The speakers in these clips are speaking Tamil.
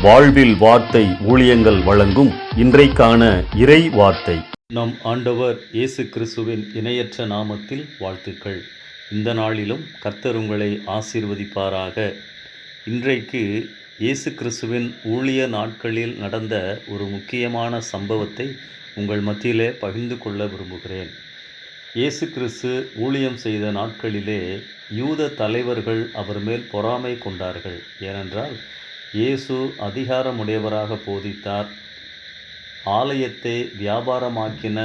வாழ்வில் வார்த்தை ஊழியங்கள் வழங்கும் இன்றைக்கான இறை வார்த்தை. நம் ஆண்டவர் இயேசு கிறிஸ்துவின் இணையற்ற நாமத்தில் வாழ்த்துக்கள். இந்த நாளிலும் கர்த்தர் உங்களை ஆசீர்வதிப்பாராக. இன்றைக்கு இயேசு கிறிஸ்துவின் ஊழிய நாட்களில் நடந்த ஒரு முக்கியமான சம்பவத்தை உங்கள் மத்தியிலே பகிர்ந்து கொள்ள விரும்புகிறேன். இயேசு கிறிஸ்து ஊழியம் செய்த நாட்களிலே யூத தலைவர்கள் அவர் மேல் பொறாமை கொண்டார்கள். ஏனென்றால் இயேசு அதிகாரமுடையவராக போதித்தார். ஆலயத்தை வியாபாரமாக்கின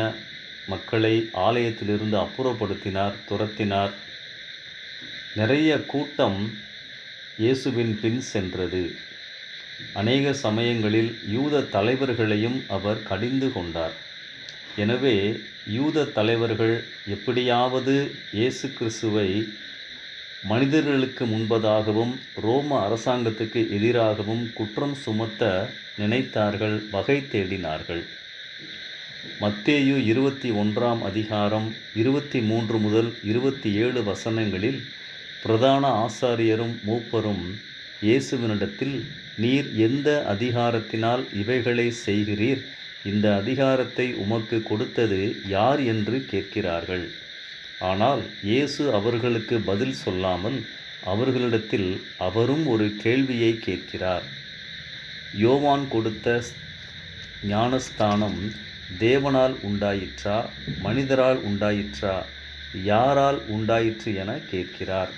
மக்களை ஆலயத்திலிருந்து அப்புறப்படுத்தினார், துரத்தினார். நிறைய கூட்டம் இயேசுவின் பின் சென்றது. அநேக சமயங்களில் யூத தலைவர்களையும் அவர் கடிந்து கொண்டார். எனவே யூத தலைவர்கள் எப்படியாவது இயேசு கிறிஸ்துவை மனிதர்களுக்கு முன்பதாகவும் ரோம அரசாங்கத்துக்கு எதிராகவும் குற்றம் சுமத்த நினைத்தார்கள், வகை தேடினார்கள். மத்தேயு 21 அதிகாரம் 23 முதல் 27 வசனங்களில் பிரதான ஆசாரியரும் மூப்பரும் இயேசுவினிடத்தில், நீர் எந்த அதிகாரத்தினால் இவைகளை செய்கிறீர்? இந்த அதிகாரத்தை உமக்கு கொடுத்தது யார் என்று கேட்கிறார்கள். ஆனால் இயேசு அவர்களுக்கு பதில் சொல்லாமல் அவர்களிடத்தில் அவரும் ஒரு கேள்வியை கேட்கிறார். யோவான் கொடுத்த ஞானஸ்தானம் தேவனால் உண்டாயிற்றா, மனிதரால் உண்டாயிற்றா, யாரால் உண்டாயிற்று என கேட்கிறார்.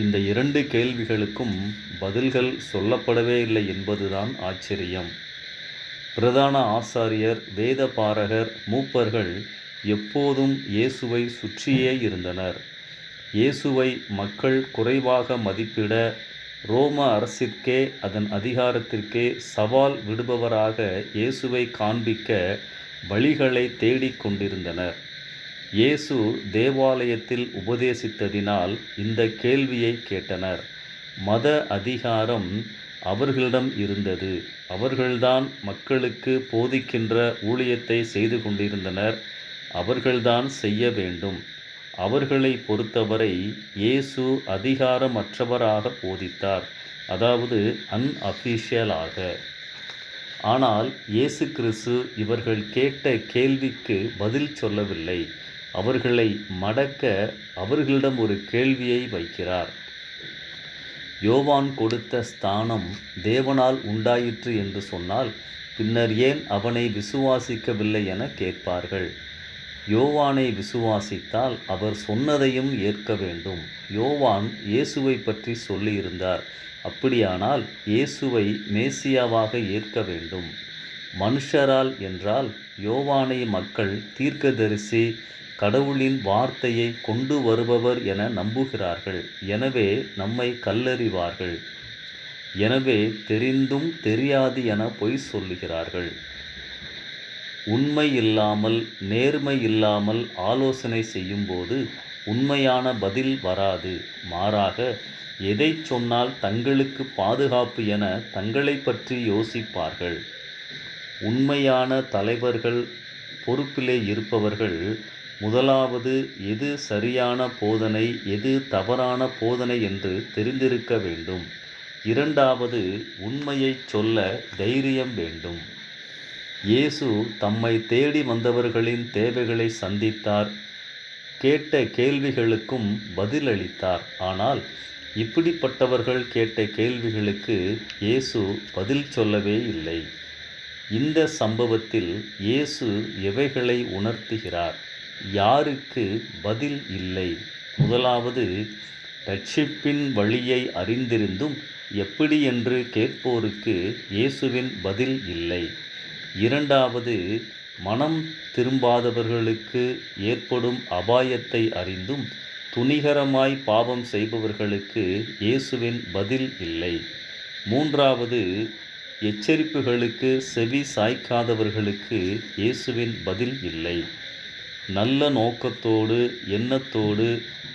இந்த 2 கேள்விகளுக்கும் பதில்கள் சொல்லப்படவே இல்லை என்பதுதான் ஆச்சரியம். பிரதான ஆசாரியர், வேத பாரகர், மூப்பர்கள் எப்போதும் இயேசுவை சுற்றியே இருந்தனர். இயேசுவை மக்கள் குறைவாக மதிப்பிட ரோம அரசிற்கே அதன் அதிகாரத்திற்கே சவால் விடுபவராக இயேசுவை காண்பிக்க வழிகளை தேடிக்கொண்டிருந்தனர். இயேசு தேவாலயத்தில் உபதேசித்ததினால் இந்த கேள்வியை கேட்டனர். மத அதிகாரம் அவர்களிடம் இருந்தது. அவர்கள்தான் மக்களுக்கு போதிக்கின்ற ஊழியத்தை செய்து கொண்டிருந்தனர். அவர்கள்தான் செய்ய வேண்டும். அவர்களை பொறுத்தவரை இயேசு அதிகாரமற்றவராக போதித்தார், அதாவது அன்அஃபிஷியலாக. ஆனால் இயேசு கிறிஸ்து இவர்கள் கேட்ட கேள்விக்கு பதில் சொல்லவில்லை. அவர்களை மடக்க அவர்களிடம் ஒரு கேள்வியை வைக்கிறார். யோவான் கொடுத்த ஸ்தானம் தேவனால் உண்டாயிற்று என்று சொன்னால் பின்னர் ஏன் அவனை விசுவாசிக்கவில்லை என கேட்பார்கள். யோவானை விசுவாசித்தால் அவர் சொன்னதையும் ஏற்க வேண்டும். யோவான் இயேசுவை பற்றி சொல்லியிருந்தார். அப்படியானால் இயேசுவை மேசியாவாக ஏற்க வேண்டும். மனுஷரால் என்றால் யோவானை மக்கள் தீர்க்கதரிசி, கடவுளின் வார்த்தையை கொண்டு வருபவர் என நம்புகிறார்கள். எனவே நம்மை கல்லறிவார்கள். எனவே தெரிந்தும் தெரியாது என பொய் சொல்லுகிறார்கள். உண்மை இல்லாமல், நேர்மை இல்லாமல் ஆலோசனை செய்யும்போது உண்மையான பதில் வராது. மாறாக எதை சொன்னால் தங்களுக்கு பாதுகாப்பு என தங்களை பற்றி யோசிப்பார்கள். உண்மையான தலைவர்கள், பொறுப்பிலே இருப்பவர்கள் முதலாவது எது சரியான போதனை, எது தவறான போதனை என்று தெரிந்திருக்க வேண்டும். இரண்டாவது உண்மையை சொல்ல தைரியம் வேண்டும். இயேசு தம்மை தேடி வந்தவர்களின் தேவைகளை சந்தித்தார். கேட்ட கேள்விகளுக்கும் பதிலளித்தார். ஆனால் இப்படிப்பட்டவர்கள் கேட்ட கேள்விகளுக்கு இயேசு பதில் சொல்லவே இல்லை. இந்த சம்பவத்தில் இயேசு எவைகளை உணர்த்துகிறார்? யாருக்கு பதில் இல்லை? முதலாவது, இரட்சிப்பின் வழியை அறிந்திருந்தும் எப்படி என்று கேட்போருக்கு இயேசுவின் பதில் இல்லை. இரண்டாவது, மனம் திரும்பாதவர்களுக்கு ஏற்படும் அபாயத்தை அறிந்தும் துணிகரமாய் பாவம் செய்பவர்களுக்கு இயேசுவின் பதில் இல்லை. மூன்றாவது, எச்சரிப்புகளுக்கு செவி சாய்க்காதவர்களுக்கு இயேசுவின் பதில் இல்லை. நல்ல நோக்கத்தோடு, எண்ணத்தோடு,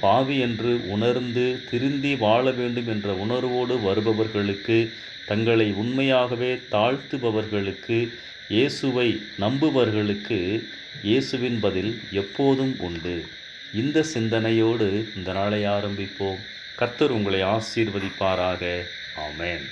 பாவி என்று உணர்ந்து திருந்தி வாழ வேண்டும் என்ற உணர்வோடு வருபவர்களுக்கு, தங்களை உண்மையாகவே தாழ்த்துபவர்களுக்கு, இயேசுவை நம்புபவர்களுக்கு இயேசுவின் பதில் எப்போதும் உண்டு. இந்த சிந்தனையோடு இந்த நாளை ஆரம்பிப்போம். கர்த்தர் உங்களை ஆசீர்வதிப்பாராக. ஆமென்.